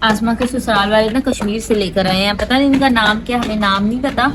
आसमा के ससुराल वाले ना कश्मीर से लेकर आए हैं, पता नहीं इनका नाम क्या, हमें नाम नहीं पता।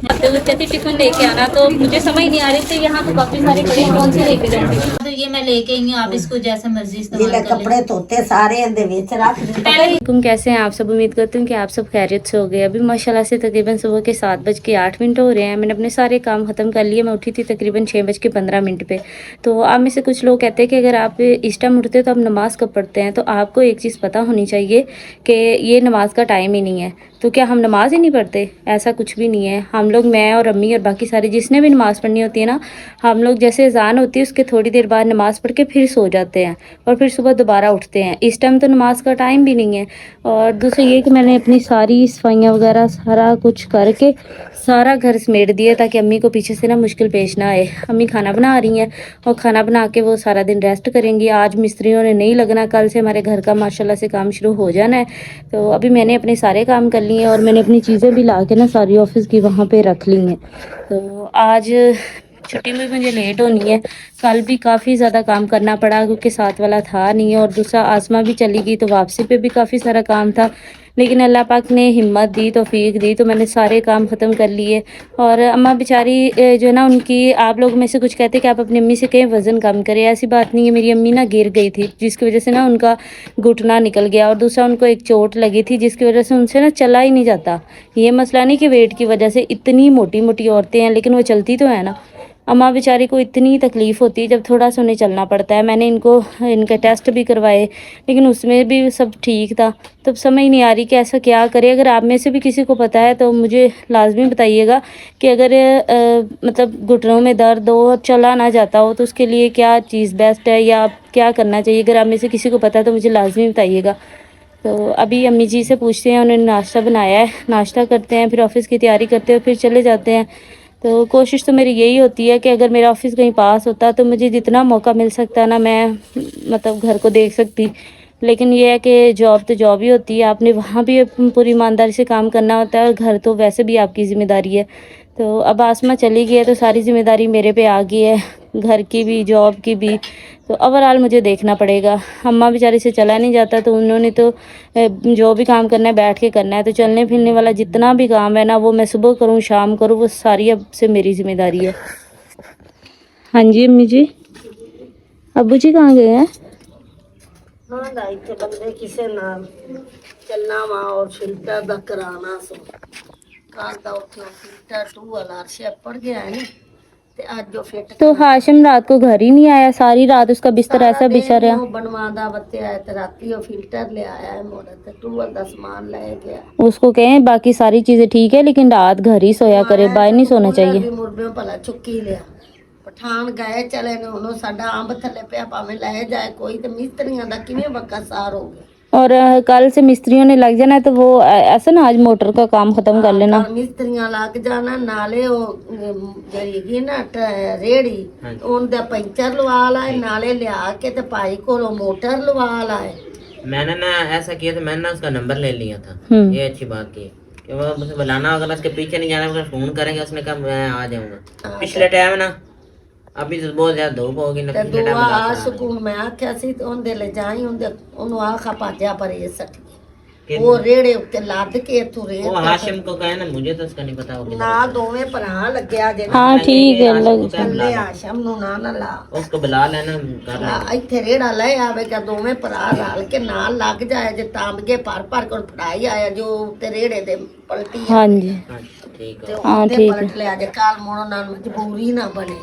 कहती टिफिन लेके आना, तो मुझे समझ नहीं आ रही थी, यहाँ तो काफी सारे बड़े, कौन से लेके जाऊंगी। तो ये मैं लेके आई हूँ, आप इसको जैसे मर्जी इस्तेमाल कर कपड़े धोते सारे पहले। कैसे हैं आप सब? उम्मीद करती हूँ कि आप सब खैरियत से हो गए। अभी माशाल्लाह से तकरीबन सुबह के 7:08 हो रहे हैं। मैंने अपने सारे काम खत्म कर लिए। मैं उठी थी तकरीबन 6:15 पे। तो आप में से कुछ लोग कहते हैं कि अगर आप इस टाइम उठते हो तो आप नमाज़ कब पढ़ते हैं। तो आपको एक चीज़ पता होनी चाहिए कि ये नमाज का टाइम ही नहीं है। तो क्या हम नमाज ही नहीं पढ़ते? ऐसा कुछ भी नहीं है। हम लोग, मैं और अम्मी और बाकी सारे जिसने भी नमाज़ पढ़नी होती है ना, हम लोग जैसे अज़ान होती है उसके थोड़ी देर बाद नमाज़ पढ़ के फिर सो जाते हैं और फिर सुबह दोबारा उठते हैं। इस टाइम तो नमाज का टाइम भी नहीं है। और दूसरा ये कि मैंने अपनी सारी सफाइयाँ वगैरह सारा कुछ करके सारा घर समेट दिया ताकि अम्मी को पीछे से ना मुश्किल पेश ना आए। अम्मी खाना बना रही हैं और खाना बना के वो सारा दिन रेस्ट करेंगी। आज मिस्त्रियों ने नहीं लगना, कल से हमारे घर का माशाल्लाह से काम शुरू हो जाना है। तो अभी मैंने अपने सारे काम कर लिए और मैंने अपनी चीज़ें भी ला के ना सारी ऑफिस की वहाँ पे रख ली हैं। तो आज छुट्टी में मुझे लेट होनी है। कल भी काफ़ी ज़्यादा काम करना पड़ा क्योंकि साथ वाला था नहीं, और दूसरा आसमा भी चली गई तो वापसी पे भी काफ़ी सारा काम था। लेकिन अल्लाह पाक ने हिम्मत दी, तौफीक दी, तो मैंने सारे काम ख़त्म कर लिए। और अम्मा बेचारी जो है ना, उनकी, आप लोग में से कुछ कहते कि आप अपनी अम्मी से कहें वज़न कम करें। ऐसी बात नहीं है। मेरी अम्मी ना गिर गई थी जिसकी वजह से ना उनका घुटना निकल गया, और दूसरा उनको एक चोट लगी थी जिसकी वजह से उनसे ना चला ही नहीं जाता। ये मसला नहीं कि वेट की वजह से, इतनी मोटी मोटी औरतें हैं लेकिन वो चलती तो है ना। अम्मा बेचारी को इतनी तकलीफ़ होती है जब थोड़ा सा उन्हें चलना पड़ता है। मैंने इनके टेस्ट भी करवाए लेकिन उसमें भी सब ठीक था। तब समझ नहीं आ रही कि ऐसा क्या करे। अगर आप में से भी किसी को पता है तो मुझे लाजमी बताइएगा कि अगर मतलब घुटनों में दर्द हो और चला ना जाता हो तो उसके लिए क्या चीज़ बेस्ट है या क्या करना चाहिए। अगर आप में से किसी को पता है तो मुझे लाजमी बताइएगा। तो अभी अम्मी जी से पूछते हैं, उन्होंने नाश्ता बनाया है, नाश्ता करते हैं, फिर ऑफ़िस की तैयारी करते हैं, फिर चले जाते हैं। तो कोशिश तो मेरी यही होती है कि अगर मेरा ऑफ़िस कहीं पास होता तो मुझे जितना मौका मिल सकता ना, मैं मतलब घर को देख सकती। लेकिन ये है कि जॉब तो जॉब ही होती है, आपने वहाँ भी पूरी ईमानदारी से काम करना होता है और घर तो वैसे भी आपकी ज़िम्मेदारी है। तो अब आसमा चली गई है तो सारी ज़िम्मेदारी मेरे पे आ गई है, घर की भी जॉब की भी। तो ओवरऑल मुझे देखना पड़ेगा। अम्मा बेचारी से चला नहीं जाता तो उन्होंने तो जो भी काम करना है बैठ के करना है। तो चलने फिरने वाला जितना भी काम है ना, वो मैं सुबह करूँ शाम करूँ, वो सारी अब से मेरी जिम्मेदारी है। हाँ जी अम्मी जी। अब्बू जी कहाँ गए हैं? बंदे किसे नाल चलना वा और फिल्टर दा कराना सो कल दा उत्थे फिल्टर टू वाला शेप पड़ गया है नी ते आज जो फिट तो हाशिम रात को घर ही नहीं आया, सारी रात उसका बिस्तर ऐसा बिछा रहा। बनवादा बत्ते आए ते राती वो फिल्टर ले आया है मोड़ा ते टूवल दा सामान ले गया। उसको कहें बाकी सारी चीजें ठीक है लेकिन रात घर ही सोया करे, बाहर नहीं सोना चाहिए। मुर्बे भला चुक्की लिया पठान गए चले ने हुनो साडा अंब थले पे भावे ले जाए कोई ते मिस्त्रियां दा किवें बक्का सार हो गया। और कल से मिस्त्रियों ने लग जाना है तो वो ऐसा ना आज मोटर का काम खत्म कर लेना। मिस्त्रियां लग जाना नाले वो जड़ी ना रेड़ी उनदा पंचर लवा लाए नाले लिया के ते भाई को मोटर लवा लाए। मैंने ना ऐसा किया तो मैंने ना उसका नंबर ले लिया था। ये अच्छी बात की कि वो मुझे बुलाना, अगर उसके पीछे नहीं जाना उसका फोन करेंगे, उसने कहा मैं आ जाऊंगा। पिछले टाइम ना अभी तो बहुत ज्यादा धूप होगी ना, पिछले टाइम आ सुकून मैं आख्या सी ते उनदे ले जाई उनदे ओनु आखा पाजा पर ये सट वो रेड़े उत्ते लद के इथों रेत वो हाशिम को कहे ना, मुझे तो उसका नहीं पता वो ना दोवें भरा लगया जे। हाँ ठीक है, लग चले हाशिम नु ना ला उसको बुला लेना कर लेना। इथे रेड़ा ले आवे क्या दोवें भरा रल के नाल लग जाए जे तांबगे भर को फड़ाई आया जो उत्ते रेड़े दे पलटी। हाँ जी ठीक है। हाँ ठीक है। पलट ले जे काल मोड़ो ना मजबूरी ना बने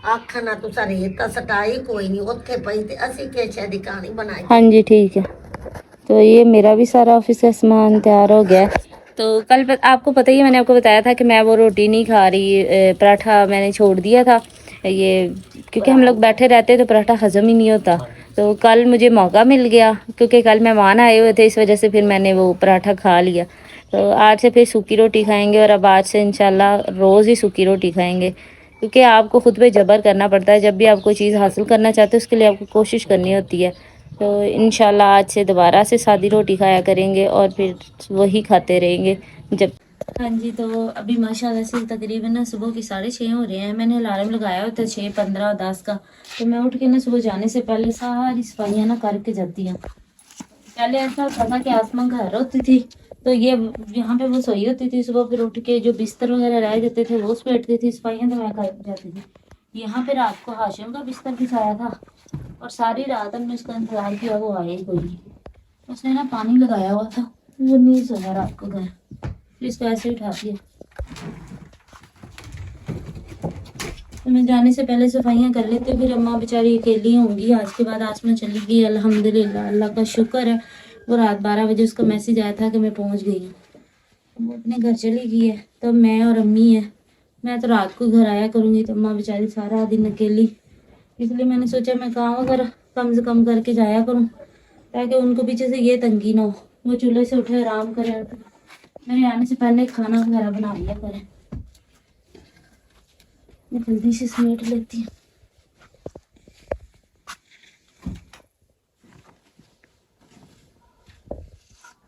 आखा ना तुसा रेता सटाई कोई नहीं उत्थे पई ते असि के शायद कहानी बनाई। हाँ जी ठीक है। तो ये मेरा भी सारा ऑफिस का सामान तैयार हो गया। तो कल आपको पता ही है, मैंने आपको बताया था कि मैं वो रोटी नहीं खा रही, पराठा मैंने छोड़ दिया था ये, क्योंकि हम लोग बैठे रहते तो पराठा हजम ही नहीं होता। तो कल मुझे मौका मिल गया क्योंकि कल मेहमान आए हुए थे, इस वजह से फिर मैंने वो पराठा खा लिया। तो आज से फिर सूखी रोटी खाएंगे और अब आज से इंशाल्लाह रोज़ ही सूखी रोटी खाएंगे, क्योंकि आपको खुद पे जबर करना पड़ता है। जब भी आप कोई चीज़ हासिल करना चाहते हो उसके लिए आपको कोशिश करनी होती है। तो इंशाल्लाह आज से दोबारा से सादी रोटी खाया करेंगे और फिर वही खाते रहेंगे जब। हाँ जी, तो अभी माशाल्लाह से तकरीबन ना सुबह की 6:30 हो रहे हैं। मैंने अलार्म लगाया होता है 6:15 और 10 का। तो मैं उठ के ना सुबह जाने से पहले सारी सफाइयाँ ना करके जाती हूँ। पहले ऐसा होता था कि आसमां घर होती थी तो ये यहाँ पे वो सोई होती थी, सुबह फिर उठ के जो बिस्तर वगैरह रह जाते थे वो समेटती थी, सफाइयाँ तो मैं कर जाती थी। यहाँ पे रात को हाशिम का बिस्तर बिछाया था और सारी रात हमने उसका इंतजार किया, वो आया ही कोई नहीं। उसने ना पानी लगाया हुआ था, वो नहीं सोया रात को घर, फिर इसको ऐसे उठा दिया। तो मैं जाने से पहले सफाइयाँ कर लेती हूँ, फिर अम्मा बेचारी अकेली होंगी। आज के बाद आसमा चली गई, अल्हम्दुलिल्लाह, अल्लाह का शुक्र है। वो रात 12 बजे उसका मैसेज आया था कि मैं पहुँच गई हूँ, वो अपने घर चली गई है। तो मैं और अम्मी है, मैं तो रात को घर आया करूँगी, तो अम्मा बेचारी सारा दिन अकेली। इसलिए मैंने सोचा मैं काम वगैरह कम से कम करके जाया करूँ ताकि उनको पीछे से ये तंगी ना हो, वो चूल्हे से उठे आराम करें और मेरे आने से पहले खाना वगैरह बना लिया करें। मैं जल्दी से समेट लेती हूँ।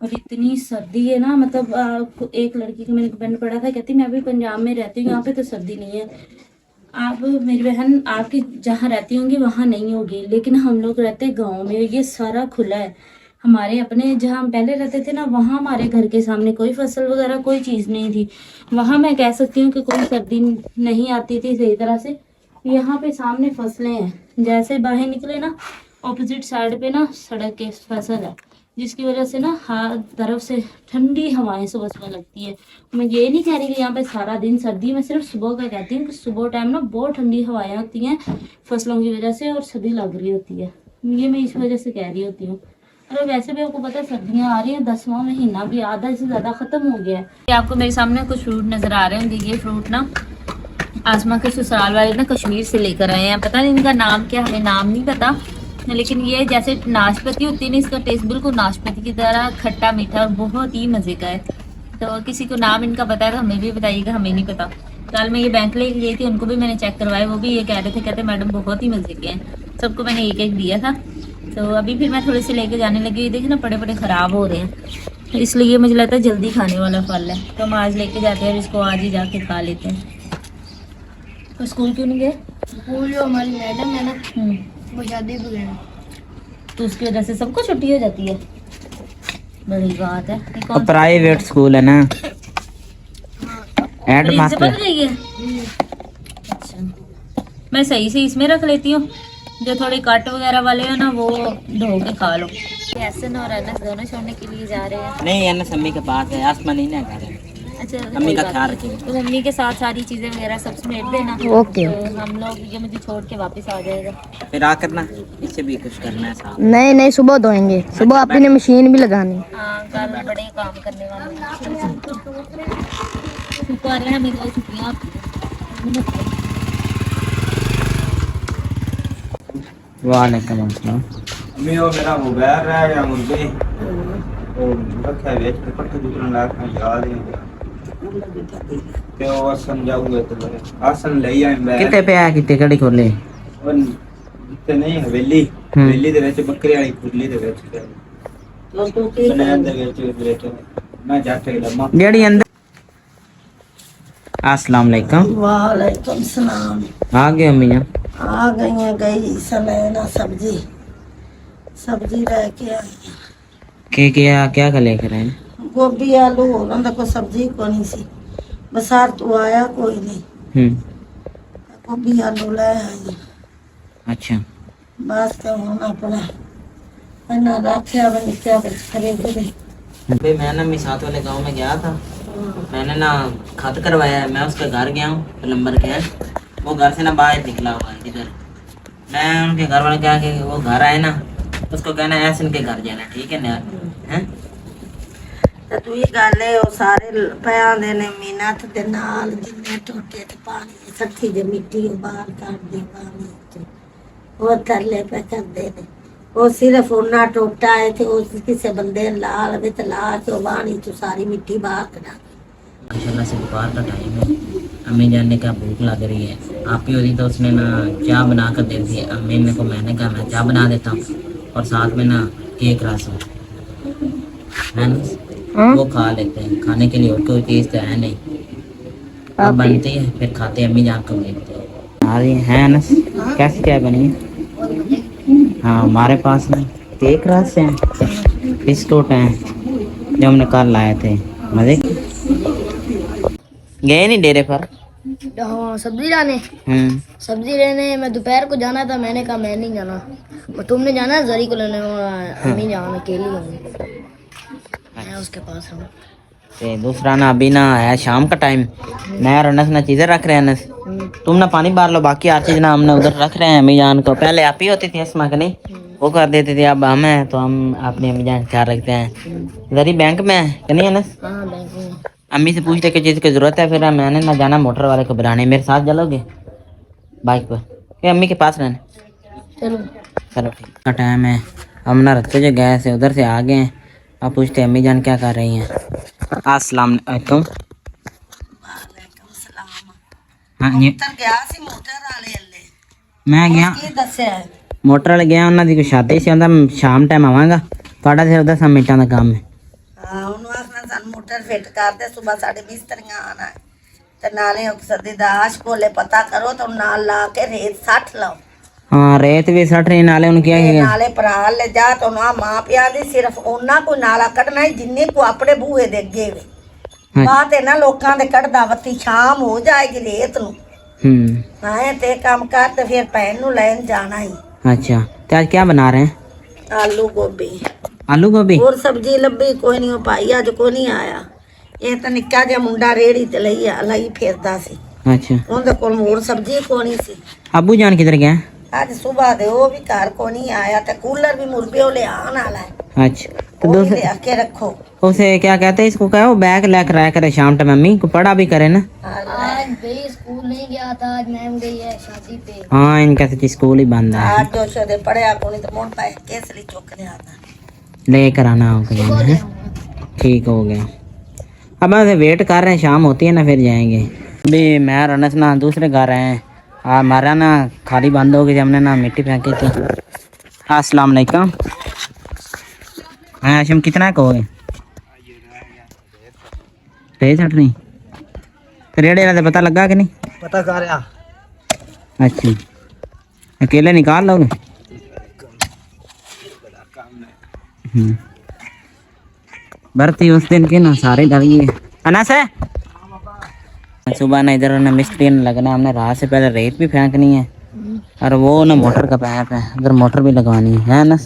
और इतनी सर्दी है ना, मतलब एक लड़की को मैंने कमेंट पढ़ा था, कहती मैं अभी पंजाब में रहती हूँ, यहाँ पे तो सर्दी नहीं है। आप मेरी बहन आपकी जहाँ रहती होंगी वहाँ नहीं होगी, लेकिन हम लोग रहते गांव में, ये सारा खुला है। हमारे अपने जहाँ हम पहले रहते थे ना, वहाँ हमारे घर के सामने कोई फसल वगैरह कोई चीज़ नहीं थी, वहाँ मैं कह सकती हूँ कि कोई सर्दी नहीं आती थी सही तरह से। यहाँ पे सामने फसलें हैं, जैसे बाहर निकले ना ऑपोजिट साइड पे ना सड़क के फसल है, जिसकी वजह से ना हर तरफ से ठंडी हवाएं सुबह सुबह लगती है। मैं ये नहीं कह रही कि यहाँ पे सारा दिन सर्दी, मैं सिर्फ सुबह का कहती हूँ कि सुबह टाइम ना बहुत ठंडी हवाएं होती हैं फसलों की वजह से, और सर्दी लग रही होती है, ये मैं इस वजह से कह रही होती हूँ। और वैसे भी आपको पता है सर्दियाँ आ रही हैं, 10वां महीना भी आधा से ज़्यादा ख़त्म हो गया है। ये आपको मेरे सामने कुछ फ्रूट नज़र आ रहे होंगे, ये फ्रूट ना आसमा के ससुराल वाले ना कश्मीर से लेकर आए हैं, पता नहीं इनका नाम क्या, हमें नाम नहीं पता, लेकिन ये जैसे नाशपाती होती है ना, इसका टेस्ट बिल्कुल नाशपाती की तरह खट्टा मीठा और बहुत ही मज़े का है। तो किसी को नाम इनका पता है तो हमें भी बताइएगा, हमें नहीं पता। कल मैं ये बैंक लेके गई थी, उनको भी मैंने चेक करवाया, वो भी ये कह रहे थे, कहते मैडम बहुत ही मज़े के हैं। सबको मैंने एक एक दिया था। तो अभी फिर मैं थोड़े से लेके जाने लगी, देखिए ना बड़े बड़े ख़राब हो रहे हैं, इसलिए मुझे लगता है जल्दी खाने वाला फल है, तो हम आज लेके जाते हैं और इसको आज ही जाके खा लेते हैं। तो स्कूल क्यों नहीं गए? स्कूल जो हमारी मैडम है ना, वो शादी पे गए, तो उसकी वजह से सबको छुट्टी हो जाती है, बड़ी बात है। प्राइवेट स्कूल है ना, हेड मास्टर गई है। अच्छा, मैं सही से इसमें रख लेती हूँ, जो थोड़े कट वगैरह वाले हो ना वो धो के खा लो। एहसन और अनस दोनों छोड़ने के लिए जा रहे हैं। नहीं, अनस अम्मी के पास है, आसमा नहीं ना घर है। अच्छा, अम्मी का ख्याल रखिए। तो मम्मी के साथ सारी चीजें वगैरह सब समेट देना। ओके। तो हम लोग ये मुझे छोड़ के वापस आ जाएगा, फिर आ करना इससे भी कुछ करना है साहब। नहीं नहीं, सुबह धोएंगे, सुबह आपने मशीन भी लगानी। हाँ, कल बड़े काम करने वाले हैं। शुक्र है हमें तो छुट्टियाँ। वालेकुम अस्सलाम। मैं वो मेरा मोबाइल रह गया मुर्गे और रखा वेच के पट्टे दूसरा लाख में याद है ते वो समझाऊंगा तो आसन ले आए मैं कितने पे आया, कितने कड़ी खोले और इतने नहीं हवेली हवेली दे ਵਿੱਚ ਬੱਕਰੀ ਵਾਲੀ ਖੁਰਲੀ ਦੇ ਵਿੱਚ ਬਣਾਉਣ ਦੇ ਵਿੱਚ लेके मैं जाके लम्मा डैडी अंदर। अस्सलाम वालेकुम। वालेकुम सलाम। आ गए अम्मी जान? आ गई हैं, गई समय ना सब्जी सब्जी रह के आई, क्या लेकर आए? गोभी आलू होना कोई सब्जी को नहीं सी, बसार तो आया कोई नहीं, गोभी आलू ले आई। अच्छा, बस तो हम अपना ना रखा बन क्या खरीद दे। भाई मैं ना मिसात वाले गांव में गया था, मैंने ना खत करवाया है, मैं उसके घर गया हूँ प्लम्बर के, वो घर से ना बाहर निकला हुआ है इधर। मैं उनके घर वाले क्या कि वो घर आए ना, उसको कहना ऐसे इनके घर जाना, ठीक है ना? हैं तो तू ये गल है, वो सारे पैया दे ने मिन्नत दे नाल जिन्ने टोटे ते पानी सच्ची जे मिट्टी बाहर काट दे पानी ते वो तरले पे कर दे ने, वो सिर्फ उन्ना टोटा है थे, उस किसी बंदे लाल में तो ला के पानी तो सारी मिट्टी बाहर कटा। माशाल्लाह से दोपहर का टाइम है, अम्मी जान ने क्या भूख लग रही है, आप ही होती तो उसने ना चाय बना कर दे दी। अम्मी ने को मैंने कहा मैं चाय बना देता हूँ और साथ में ना केक रस है ना, वो खा लेते हैं। खाने के लिए और कोई चीज़ तो है नहीं, अब बनती है फिर खाते, अम्मी जान को देखते हैं। आ रही है अनस, कैसी चाय बनी है? हाँ हमारे पास ना केक रस है, बिस्कुट हैं जो हमने कल लाए थे। मजे गए नहीं डेरे पर? हाँ सब्जी लाने, सब्जी लेने मैं दोपहर को जाना था, मैंने कहा मैं नहीं जाना, और तुमने जाना है जरी को लेने, अम्मी जान अकेली होंगी, मैं उसके पास हूँ। ते दूसरा ना अभी ना है शाम का टाइम, मैं और अनस ना चीज़ें रख रहे हैं। अनस तुम ना पानी बार लो, बाकी हर चीज़ ना हमने उधर रख रहे हैं अम्मी जान को। पहले आप ही होती थी अस्मा के नहीं, वो कर देती थी, अब हम हैं तो हम अपनी अम्मी जान ख्याल रखते हैं। जरी बैंक में है कि नहीं अनस? हाँ बैंक में। अम्मी से पूछते किस चीज़ की ज़रूरत है, फिर मैंने ना जाना मोटर वाले को बुलाने। मेरे साथ चलोगे बाइक पर कि अम्मी के पास रहने? चलो चलो ठीक का टाइम है, हम ना रखते जो गए से उधर से आ गए हैं। आप पूछते अम्मी जान क्या कर रही हैं। अस्सलाम वालेकुम। हाँ जी ਉੱਤਰ ਗਿਆ ਸੀ ਮੋਟਰ ਵਾਲੇ ਅੱਲੇ मैं गया ਕੀ ਦੱਸਿਆ मोटर वाले गया, उन्होंने कोई शादी से आंदा शाम टाइम आवांगा, ਤੁਹਾਡਾ ਸਿਰ ਉਹਦਾ ਮਿੰਟਾਂ ਦਾ ਕੰਮ ਹੈ। ਹਾਂ ਉਹਨੂੰ ਆਖਣਾ ਸਾਨੂੰ ਮੋਟਰ ਫਿੱਟ ਕਰ ਦੇ, ਸਵੇਰ ਸਾਡੇ ਮਿਸਤਰੀਆਂ ਆਣਾ ਹੈ ਤੇ ਨਾਲੇ ਅਕਸਰ ਦਾ ਆਸ਼ ਕੋਲੇ ਪਤਾ ਕਰੋ ਤਾਂ ਨਾਲ ਲਾ ਕੇ ਰੇਤ 60 ਲਾਓ। हाँ रेत भी सट रही नाले उन्हें क्या ਤੇ है। ਨਾਲੇ ਭਰਾ ਲੈ ਜਾ ਤਾਂ ਨਾ ਮਾਂ ਪਿਆ ਦੀ ਸਿਰਫ ਉਹਨਾਂ ਕੋ ਨਾਲਾ ਕੱਢਣਾ ਹੀ ਜਿੰਨੇ ਕੋ ਆਪਣੇ ਬੂਹੇ ਦੇ ਅੱਗੇ ਵੇ ਬਾਤ ਹੈ ਨਾ, ਲੋਕਾਂ ਦੇ ਕੱਢਦਾ ਵੱਤੀ ਸ਼ਾਮ ਹੋ ਜਾਏਗੀ ਰੇਤ ਨੂੰ। ਹਾਂ ਤੇ ਕੰਮ ਕਰ ਤੇ ਫਿਰ ਭੈਣ ਨੂੰ ਲੈਣ ਜਾਣਾ ਹੀ। अच्छा तो आज क्या बना रहे हैं? ਆਲੂ ਗੋਭੀ आलू गोभी। ਹੋਰ ਸਬਜ਼ੀ ਲੱਭੀ ਕੋਈ ਨਹੀਂ, ਉਹ ਭਾਈ ਅੱਜ ਕੋ ਨਹੀਂ ਆਇਆ। ਇਹ ਤਾਂ ਨਿੱਕਾ ਜਿਹਾ ਮੁੰਡਾ ਰੇੜੀ ਤੇ ਲਈ ਫਿਰਦਾ ਸੀ, अच्छा ਉਹਦੇ ਕੋਲ ਹੋਰ ਸਬਜ਼ੀ ਕੋ ਨਹੀਂ ਸੀ। अबू जान किधर गए? ਅੱਜ ਸਵੇਰ ਦੇ ਉਹ ਵੀ ਘਰ ਕੋ ਨਹੀਂ ਆਇਆ ਤੇ ਕੂਲਰ ਵੀ ਮੁਰਬੇ ਉਹ ਲਿਆਉਣ ਵਾਲਾ ਹੈ, अच्छा तो ਉਹ ਵੀ दूसरे ਲਿਆ ਕੇ ਰੱਖੋ। उसे क्या कहते हैं, इसको कहो बैग लेकर आया करे शाम टाइम, मम्मी को पढ़ा भी करे ना। आज भाई स्कूल नहीं गया था, आज मैम गई है शादी पे। हाँ इनका सच्ची स्कूल ही बंद है, आज जो शदे पढ़िया को नहीं तो मुंड पाए केस लिए चुक ले आता। लेकर आना होगा है। ठीक हो गया, अब ऐसे वेट कर रहे हैं, शाम होती है ना फिर जाएंगे। अभी मैं और अनस ना दूसरे घर आए हैं, हमारा ना खाली बंद हो गई, हमने ना मिट्टी फेंकी थी। अस्सलाम वालेकुम। हाँ आशिम कितना कहोगे? रेत हट नहीं तो रेड़े वाला पता लगा कि नहीं? पता कर रहा अच्छा अकेले निकाल लोगे? बर्ती उस दिन की ना सारे डर गए। अनस है सुबह ना इधर ना मिस्त्री ने लगना, हमने रात से पहले रेत भी फेंकनी है और वो ना मोटर का पैप है, उधर मोटर भी लगवानी है अनस।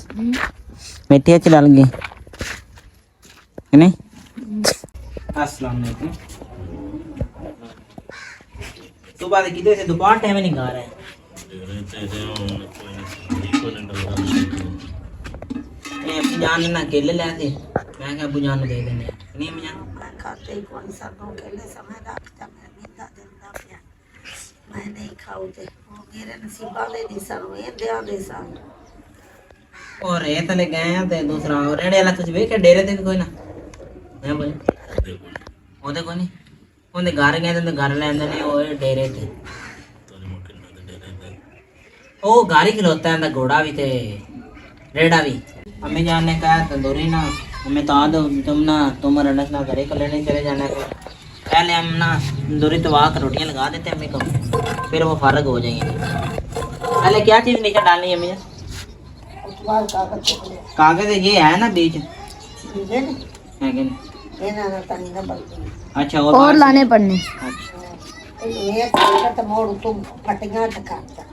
मिट्टी अच्छी डाल गई कि नहीं? अस्सलाम वालेकुम। सुबह से किधर से दोपहर टाइम नहीं गा रहे हैं। अपनी जान ना केले लाते, मैं क्या बुझान दे देने नहीं बुझान खाते ही कौन सा दो केले समय रात का मैं नींदा जल्दा पिया मैं नहीं खाऊ थे, वो मेरे नसीबा दे दी सन ये दे दे सन। और रेत ले गए हैं ते दूसरा रेड़े वाला तुझ वेख डेरे ते भी कोई ना है बोल ओदे कोई नहीं ओंदे घर गए ते घर ले आंदे ने ओ डेरे ते ओ गाड़ी खिलौता है घोड़ा भी ते रेड़ा भी। अम्मी जान ने कहा तंदूरी ना हमें तो दो, तुम ना तुम और अनस ना घरे को लेने चले जाना है। पहले हम ना तंदूरी तवा कर रोटियां लगा देते हैं अम्मी को, फिर वो फारग हो जाएंगे। पहले क्या चीज़ नीचे डालनी है अम्मी? कागज ये है ना बीच है कि नहीं? अच्छा और लाने पड़ने।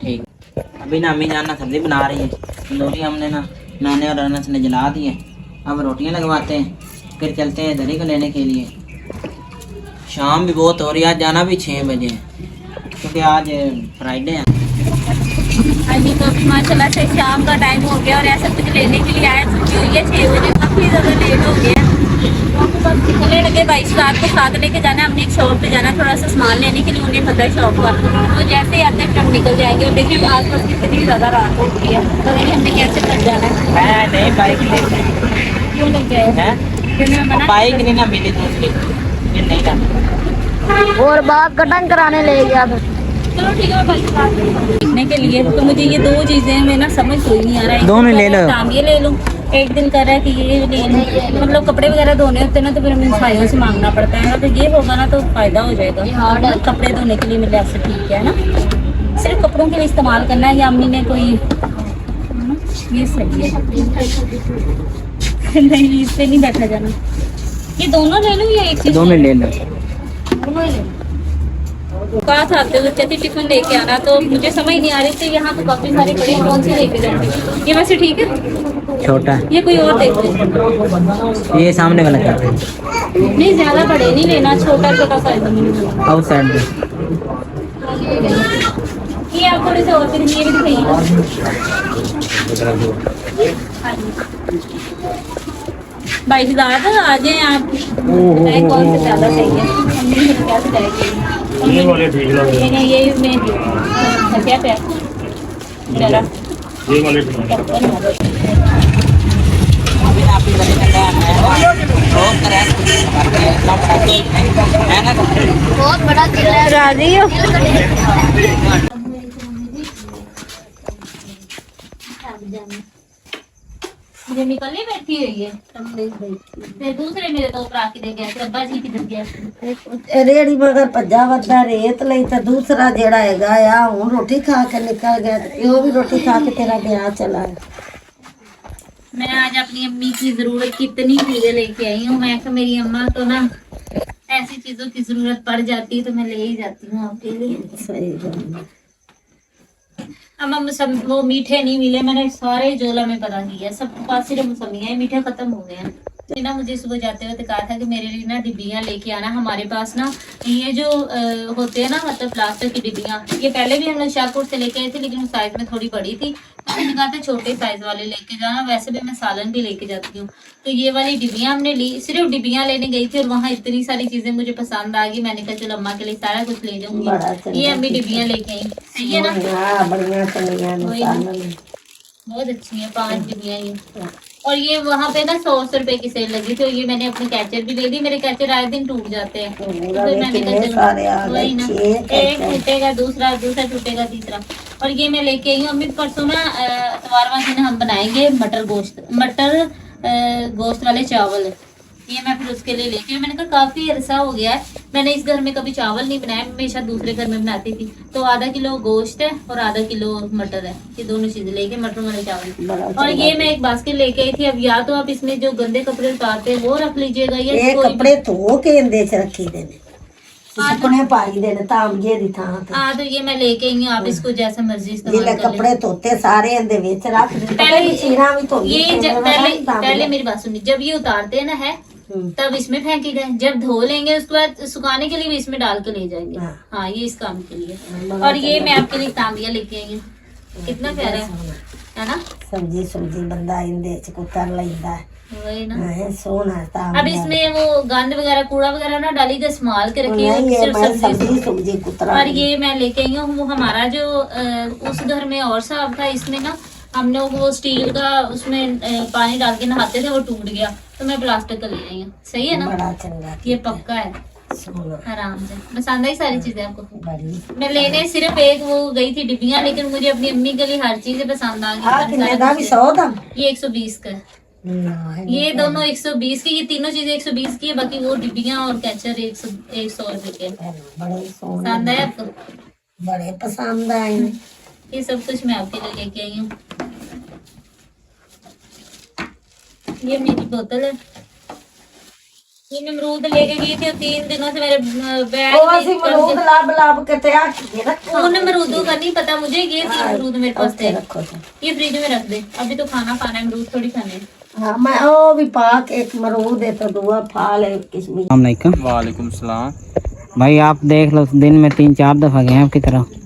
ठीक अभी ना अम्मी जान ना सब्जी बना रही है, तंदूरी हमने ना नाने और अनस ने जला दी है, अब रोटियां लगवाते हैं फिर चलते हैं दरी को लेने के लिए। शाम भी बहुत हो रही है, आज जाना भी 6 बजे क्योंकि आज फ्राइडे है। हाँ जी तो अभी माशाल्लाह से शाम का टाइम हो गया और ऐसा कुछ लेने के लिए आए, छुट्टी हुई है 6 बजे, काफ़ी ज़्यादा लेट हो गया। बोलने लगे भाई साथ को साथ लेके जाना, हमने एक शॉप पे जाना थोड़ा सा सामान लेने के लिए, उन्हें पता है शॉप का, तो जैसे ही आते हैं हम निकल जाएंगे। और देखिए आस पास कितनी ज़्यादा रात हो गई है, तो देखिए हमने कैसे कर जाना है। मैं नहीं बाइक ले क्यों लग गए बाइक नहीं ना मिली दूसरी ये नहीं था और बात कटन कराने ले गया फिर। चलो ठीक है भाई साथ देखने के लिए, तो मुझे ये दो चीज़ें में ना समझ कोई नहीं आ रहा है। दोनों ले लो। काम ये ले लूँ, एक दिन कर रहा है कि ये ले लूँ, मतलब कपड़े वगैरह धोने होते हैं ना तो फिर हमें भाइयों से मांगना पड़ता है ना, तो ये होगा ना तो फ़ायदा हो जाएगा। मतलब कपड़े धोने के लिए मिले ऐसे ठीक है ना, सिर्फ कपड़ों के लिए इस्तेमाल करना है, या अम्मी ने कोई ये सही है। नहीं, इस पे नहीं बैठा जाना। ये दोनों ले लूं या एक चीज? दोनों ले लो। दोनों ही ले लूं। कहा था आपके बच्चे थे टिफिन लेके आना, तो मुझे समझ नहीं आ रही थी। यहाँ तो काफी सारे बड़े, कौन सी लेके जाऊँ? ये वैसे ठीक है, छोटा ये कोई और देख लो। ये सामने वाला कर दो। नहीं ज्यादा बड़े नहीं लेना, छोटा छोटा साइज में। आउट साइड में ये आप थोड़े से और फिर ये भी दिखाइए। भाई साहब आ जाए आप, बताएं कौन से ज्यादा सही है। हमने फिर क्या जाएगी, ये वाले ठीक लग रहे हैं। ये मैं क्या पे जरा ये वाले बहुत बड़ा दिल है। राजी हो? मुझे निकलने बैठी हुई है। फिर दूसरे मेरे तो ऊपर आके दे गया कि अब्बा जी किधर गया। रेड़ी मगर भज्जा वद्दा रेत लई तो दूसरा जेड़ा हैगा आ हूं रोटी खा के निकल गया, यो भी रोटी खा के तेरा गया चला है। मैं आज अपनी अम्मी की जरूरत की इतनी चीजें लेके आई हूँ। मैं तो मेरी अम्मा तो ना ऐसी चीजों की जरूरत पड़ जाती है तो मैं ले ही जाती हूँ आपके लिए। सही बात है। अम्मा सब वो मीठे नहीं मिले, मैंने सारे जोला में पता किया, सब पास सिर्फ मौसमियाँ हैं, मीठे खत्म हो गए हैं। तो ना मुझे सुबह जाते हुए कहा था कि मेरे लिए ना डिब्बियाँ लेके आना। हमारे पास ना ये जो होते हैं ना, मतलब प्लास्टिक की डिब्बियाँ, ये पहले भी हम लोग शाहपुर से लेके आए थे, लेकिन उस साइज में थोड़ी बड़ी थी। तो मैंने कहा था छोटे साइज वाले लेके जाना। वैसे भी मैं सालन भी लेके जाती हूँ। तो ये वाली डिब्बियाँ हमने ली, सिर्फ डिब्बियाँ लेने गई थी और वहाँ इतनी सारी चीजें मुझे पसंद आ गई। मैंने कहा चलो अम्मा के लिए सारा कुछ ले जाऊंगी। ये अम्मी डिब्बियाँ लेके आई, सही है ना? हाँ बढ़िया चलिया बहुत अच्छी है 5 डिब्बियाँ ये। और ये वहाँ पे ना 100 रुपए की सेल लगी थी। और ये मैंने अपने कैचर भी ले ली। मेरे कैचर आए दिन टूट जाते हैं, तो मैंने कहा चलो वही ना, एक टूटेगा दूसरा टूटेगा तीसरा। और ये मैं लेके आई हूँ अम्मी। परसों ना इतवार दिन हम बनाएंगे मटर गोश्त वाले चावल। ये मैं फिर उसके लिए लेके, मैंने कहा काफी अरसा हो गया है मैंने इस घर में कभी चावल नहीं बनाया, हमेशा दूसरे घर में बनाती थी। तो आधा किलो गोश्त है और आधा किलो मटर है, ये दोनों चीजें लेके मटर वाले चावल। और ये मैं एक बास्केट लेके आई थी। अब या तो आप इसमें जो गंदे कपड़े उतारते हैं वो रख लीजिएगा, ये कपड़े धो के इंदे च रखी देने, सुकने पाई देने तांबे दी थां ते। हाँ तो ये मैं लेके आई हूँ, आप इसको जैसे मर्जी इस्तेमाल जिले कर लें। कपड़े धोते सारे इंदे विच रख दे। पहले मेरी बात सुनिए, जब ये उतारते हैं ना है तब इसमें फेंके गए, जब धो लेंगे उसके बाद सुखाने के लिए भी इसमें डाल के ले जाएंगे। हाँ ये इस काम के लिए। और ये मैं आपके लिए तांबिया लेके आई हूँ, कितना प्यारा है ना? सब्जी बंदा इंदे च कुतर लैंदा है, वही ना। है सोना तांबिया। अब इसमें वो गंद वगैरह कूड़ा वगैरह ना डाली तो संभाल के रखिए, सिर्फ सब्जी कुतरा। और ये मैं लेके आई हूँ, वो हमारा जो उस घर में और साहब था, इसमें ना हम लोग वो स्टील का उसमें पानी डाल के नहाते थे, वो टूट गया तो मैं प्लास्टिक का ले आई हूँ। सही है ना? बड़ा चंगा, ये पक्का है, आराम से पसंद आई सारी चीजें आपको। बड़ी मैं लेने सिर्फ एक वो गई थी डिब्बियाँ, लेकिन मुझे अपनी अम्मी के लिए हर चीज पसंद आ गई। 100 दा ये 120 का है। ये दोनों 120 की, ये तीनों चीजें 120 की है। बाकी वो डिब्बियाँ और कैचर 100 रुपए के। बड़े सोने, पसंद है आपको? बड़े पसंद आए। ये सब कुछ मैं आपके लिए लेके आई हूँ। ये मेरी बोतल है। ये अमरूद लेके गई थी, 3 दिनों से मेरे बैग ਉਹ ਅਸੀਂ ਮਰੂਦ ਲੱਭ ਕੇ ਤੇ ਆ ਕੇ ਰੱਖੋ। उन अमरूदों का नहीं पता मुझे, ये 3 अमरूद मेरे पास थे। रखो ये फ्रिज में रख दे, अभी तो खाना खाना है, अमरूद थोड़ी खाने हैं। हाँ मैं ओ भी पाक एक मरूद है तो दुआ फाल है किस्म। वालेकुम वालेकुम सलाम। भाई, आप देख लो दिन में 3-4 दफा गए आपकी तरफ।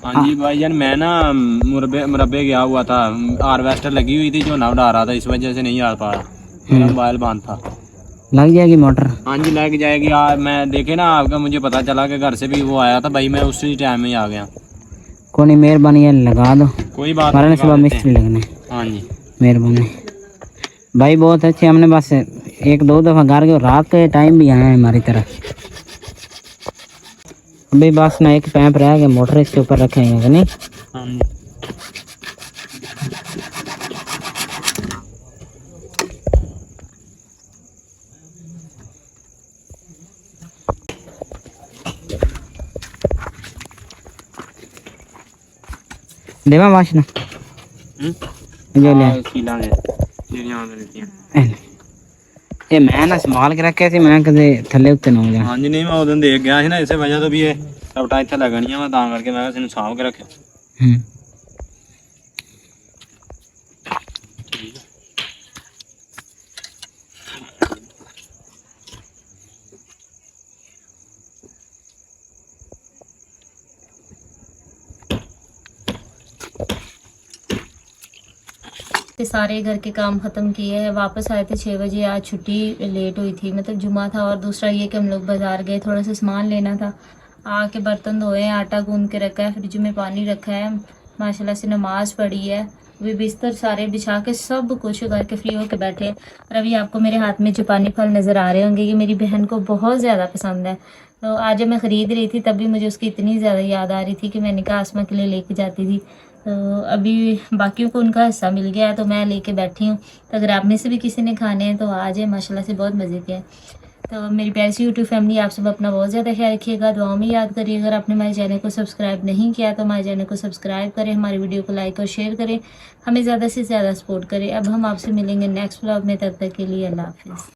हाँ जी भाईजान, मैं ना मुरब्बे गया हुआ था, हार्वेस्टर लगी हुई थी जो ना उड़ा रहा था, इस वजह से नहीं आ पाया, मेरा मोबाइल बंद था। लग जाएगी मोटर? हाँ जी लग जाएगी। मैं देखे ना आपका, मुझे पता चला कि घर से भी वो आया था भाई, मैं उसी टाइम में ही आ गया। कोई नहीं, मेहरबानी है, लगा दो। कोई बात हमारे नहीं, सुबह मिस्त्री लगने। हाँ जी मेहरबानी भाई, बहुत अच्छे। हमने बस 1-2 दफा घर के रात के टाइम भी आए हैं हमारी तरफ। अभी बस ना एक पैंप रह गया, मोटर इसके ऊपर रखेंगे कि नहीं? हाँ जी। देवा वाशना जो ले सीलांगे ਜਿਹੜੀਆਂ ਆਉਂਦੀਆਂ ਦਿੱਤੀਆਂ ਇਹ ਮੈਂ ਨਾ ਸੰਭਾਲ ਕੇ ਰੱਖਿਆ ਸੀ, ਮੈਂ ਕਦੇ ਥੱਲੇ ਉੱਤੇ ਨਾ ਹੋ ਜਾ। ਹਾਂਜੀ ਨਹੀਂ ਮੈਂ ਉਦੋਂ ਦੇਖ ਗਿਆ ਸੀ ਨਾ, ਇਸੇ ਵਜ੍ਹਾ ਤੋਂ ਵੀ ਇਹ ਸਬਟਾ ਇੱਥੇ ਲੱਗਣੀਆਂ ਵਾ, ਤਾਂ ਕਰਕੇ ਮੈਂ ਕਿਹਾ ਇਹਨੂੰ ਸਾਂਭ ਕੇ ਰੱਖਿਆ। ਹੂੰ के सारे घर के काम ख़त्म किए हैं, वापस आए थे 6 बजे। आज छुट्टी लेट हुई थी, मतलब जुमा था, और दूसरा ये कि हम लोग बाज़ार गए, थोड़ा सा सामान लेना था। आके बर्तन धोए हैं, आटा गूंद के रखा है, फ्रिज में पानी रखा है, माशाल्लाह से नमाज पढ़ी है, अभी बिस्तर सारे बिछा के सब कुछ करके फ्री होके बैठे हैं। और अभी आपको मेरे हाथ में जापानी फल नज़र आ रहे होंगे, ये मेरी बहन को बहुत ज़्यादा पसंद है। तो आज जब मैं ख़रीद रही थी तब भी मुझे उसकी इतनी ज़्यादा याद आ रही थी कि मैंने कहा आसमा के लिए लेके जाती थी। तो अभी बाकियों को उनका हिस्सा मिल गया है, तो मैं लेके बैठी हूँ। तो अगर आप में से भी किसी ने खाने हैं तो आ जाए, माशाल्लाह से बहुत मज़े के हैं। तो मेरी प्यारी सी यूट्यूब फैमिली, आप सब अपना बहुत ज़्यादा ख्याल रखिएगा, दुआओं में याद करिए। अगर आपने हमारे चैनल को सब्सक्राइब नहीं किया तो हमारे चैनल को सब्सक्राइब करें, हमारी वीडियो को लाइक और शेयर करें, हमें ज़्यादा से ज़्यादा सपोर्ट करें। अब हम आपसे मिलेंगे नेक्स्ट व्लॉग में, तब तक के लिए अल्लाह हाफिज़।